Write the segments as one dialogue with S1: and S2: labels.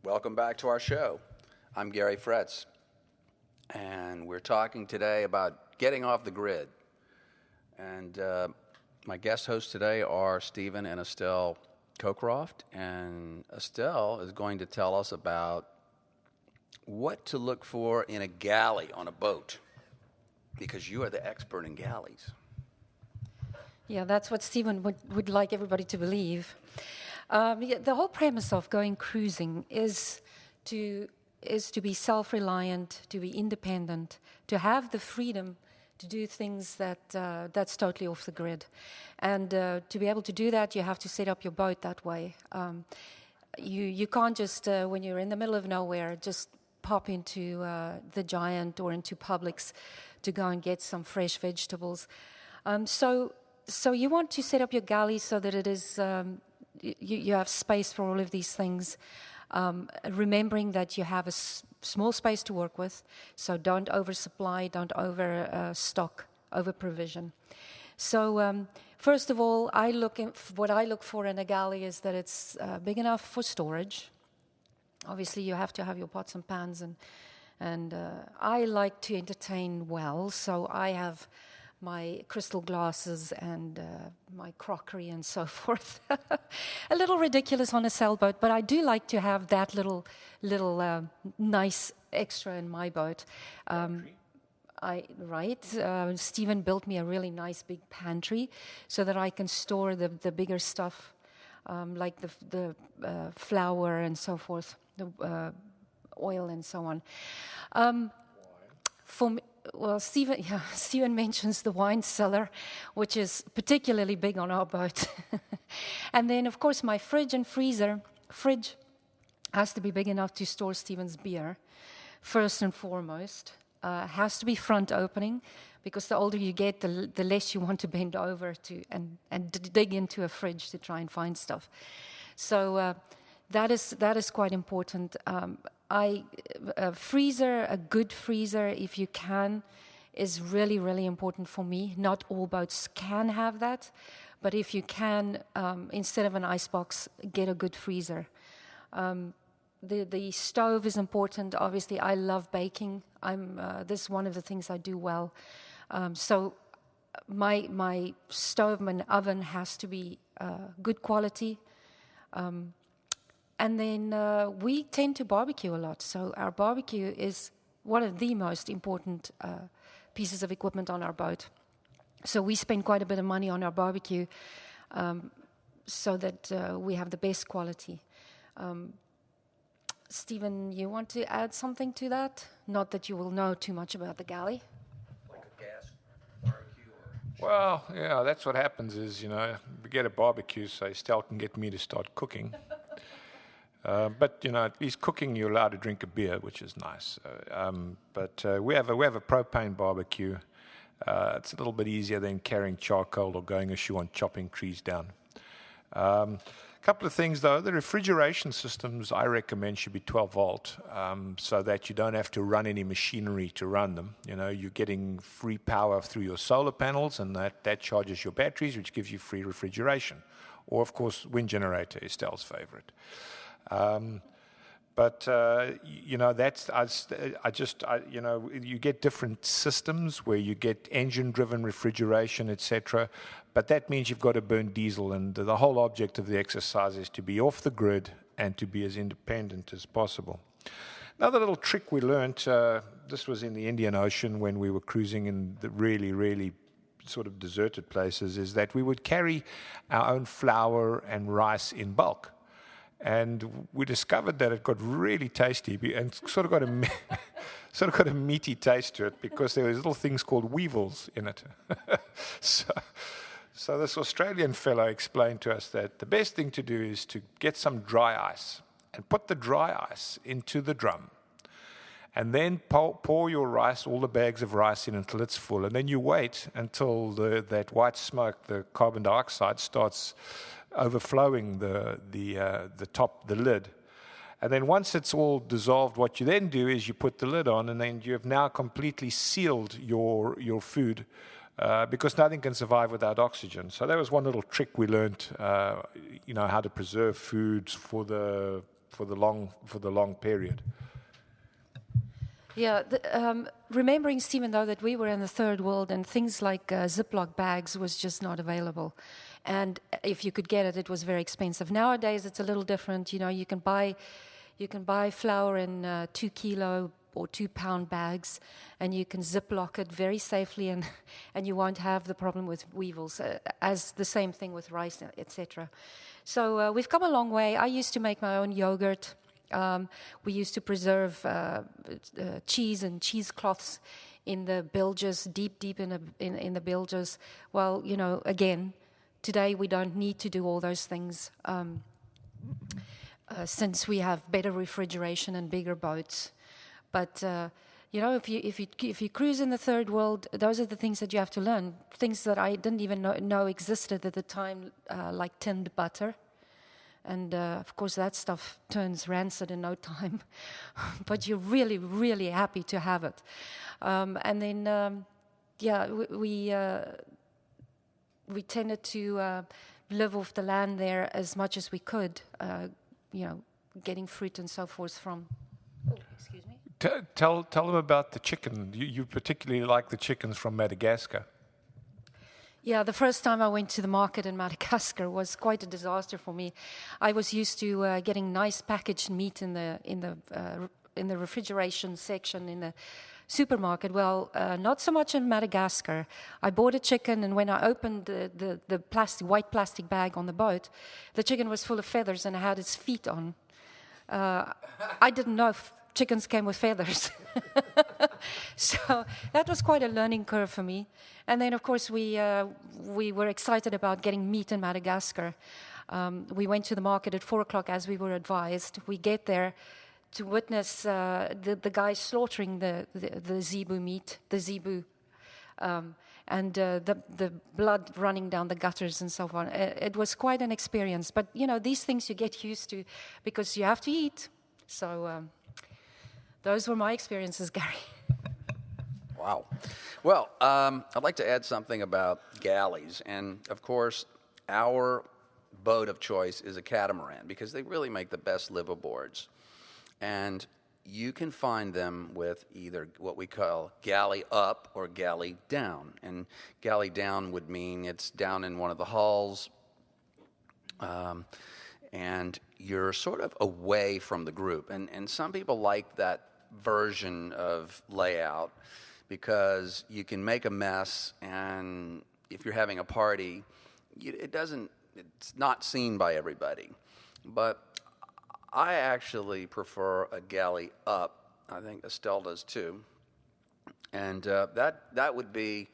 S1: Welcome back to our show. I'm Gary Fretz, and we're talking today about getting off the grid. And my guest hosts today are Stephen and Estelle Cockcroft, and Estelle is going to tell us about what to look for in a galley on a boat, because you are the expert in galleys.
S2: Yeah, that's what Stephen would like everybody to believe. The whole premise of going cruising is to be self-reliant, to be independent, to have the freedom to do things that's totally off the grid. And to be able to do that, you have to set up your boat that way. You can't just, when you're in the middle of nowhere, just pop into the Giant or into Publix to go and get some fresh vegetables. So you want to set up your galley so that it is you have space for all of these things. Remembering that you have a small space to work with, so don't oversupply, don't overstock, over-provision. So first of all, what I look for in a galley is that it's big enough for storage. Obviously, you have to have your pots and pans, and I like to entertain well, so I have my crystal glasses and my crockery and so forth. A little ridiculous on a sailboat, but I do like to have that little nice extra in my boat. Stephen built me a really nice big pantry so that I can store the bigger stuff, like the flour and so forth, the oil and so on. For me, well, Stephen mentions the wine cellar, which is particularly big on our boat. And then, of course, my fridge and freezer. Fridge has to be big enough to store Stephen's beer, first and foremost. Has to be front opening, because the older you get, the less you want to bend over to and dig into a fridge to try and find stuff. So that is quite important. A freezer, a good freezer, if you can, is really, really important for me. Not all boats can have that, but if you can, instead of an icebox, get a good freezer. The stove is important. Obviously, I love baking. This is one of the things I do well. So my stove, my oven has to be good quality. And then we tend to barbecue a lot. So our barbecue is one of the most important pieces of equipment on our boat. So we spend quite a bit of money on our barbecue so that we have the best quality. Stephen, you want to add something to that? Not that you will know too much about the galley.
S1: Like a gas barbecue?
S3: Well, yeah, that's what happens is, we get a barbecue so Estelle can get me to start cooking. But at least cooking, you're allowed to drink a beer, which is nice. But we have a propane barbecue. It's a little bit easier than carrying charcoal or going ashore and chopping trees down. A couple of things, though. The refrigeration systems, I recommend, should be 12 volt, so that you don't have to run any machinery to run them. You're getting free power through your solar panels, and that charges your batteries, which gives you free refrigeration. Or, of course, wind generator, Estelle's favorite. You get different systems where you get engine-driven refrigeration, etc. But that means you've got to burn diesel, and the whole object of the exercise is to be off the grid and to be as independent as possible. Another little trick we learned, this was in the Indian Ocean when we were cruising in the really, really sort of deserted places, is that we would carry our own flour and rice in bulk. And we discovered that it got really tasty and sort of got a meaty taste to it, because there was little things called weevils in it. So this Australian fellow explained to us that the best thing to do is to get some dry ice and put the dry ice into the drum. And then pour your rice, all the bags of rice in until it's full. And then you wait until that white smoke, the carbon dioxide, starts overflowing the lid. And then once it's all dissolved, what you then do is you put the lid on, and then you have now completely sealed your food, because nothing can survive without oxygen. So that was one little trick we learned, how to preserve foods for the the long period.
S2: Yeah, remembering, Stephen, though, that we were in the third world and things like Ziploc bags was just not available. And if you could get it, it was very expensive. Nowadays, it's a little different. You know, you can buy flour in 2 kilo or 2 pound bags, and you can Ziploc it very safely, and you won't have the problem with weevils, as the same thing with rice, etc. So we've come a long way. I used to make my own yogurt. We used to preserve cheese and cheesecloths in the bilges, deep in the bilges. Well, you know, again, today we don't need to do all those things since we have better refrigeration and bigger boats. But you know, if you cruise in the third world, those are the things that you have to learn. Things that I didn't even know existed at the time, like tinned butter. And, of course, that stuff turns rancid in no time. But you're really, really happy to have it. And then, we tended to live off the land there as much as we could, you know, getting fruit and so forth from... Oh, excuse me.
S3: Tell them about the chicken. You particularly like the chickens from Madagascar.
S2: Yeah, the first time I went to the market in Madagascar was quite a disaster for me. I was used to getting nice packaged meat in the refrigeration section in the supermarket. Well, not so much in Madagascar. I bought a chicken, and when I opened the white plastic bag on the boat, the chicken was full of feathers and it had its feet on. I didn't know if chickens came with feathers. So that was quite a learning curve for me. And then, of course, we were excited about getting meat in Madagascar. We went to the market at 4 o'clock as we were advised. We get there to witness the guy slaughtering the zebu meat, the zebu, and the blood running down the gutters and so on. It was quite an experience. But, you know, these things you get used to because you have to eat. So those were my experiences, Gary.
S1: Wow. Well, I'd like to add something about galleys. And, of course, our boat of choice is a catamaran because they really make the best liveaboards. And you can find them with either what we call galley up or galley down. And galley down would mean it's down in one of the hulls, and you're sort of away from the group. And some people like that version of layout because you can make a mess, and if you're having a party, it's not seen by everybody. But I actually prefer a galley up. I think Estelle does too. And that would be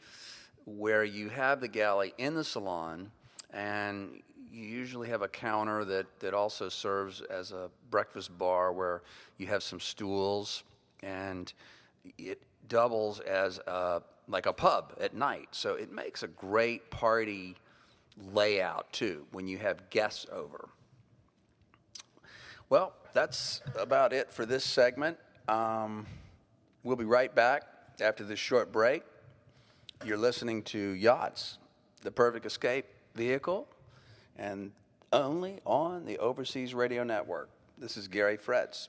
S1: where you have the galley in the salon, and you usually have a counter that also serves as a breakfast bar where you have some stools, and it doubles as like a pub at night. So it makes a great party layout too when you have guests over. Well, that's about it for this segment. We'll be right back after this short break. You're listening to Yachts, the perfect escape vehicle, and only on the Overseas Radio Network. This is Gary Fretz.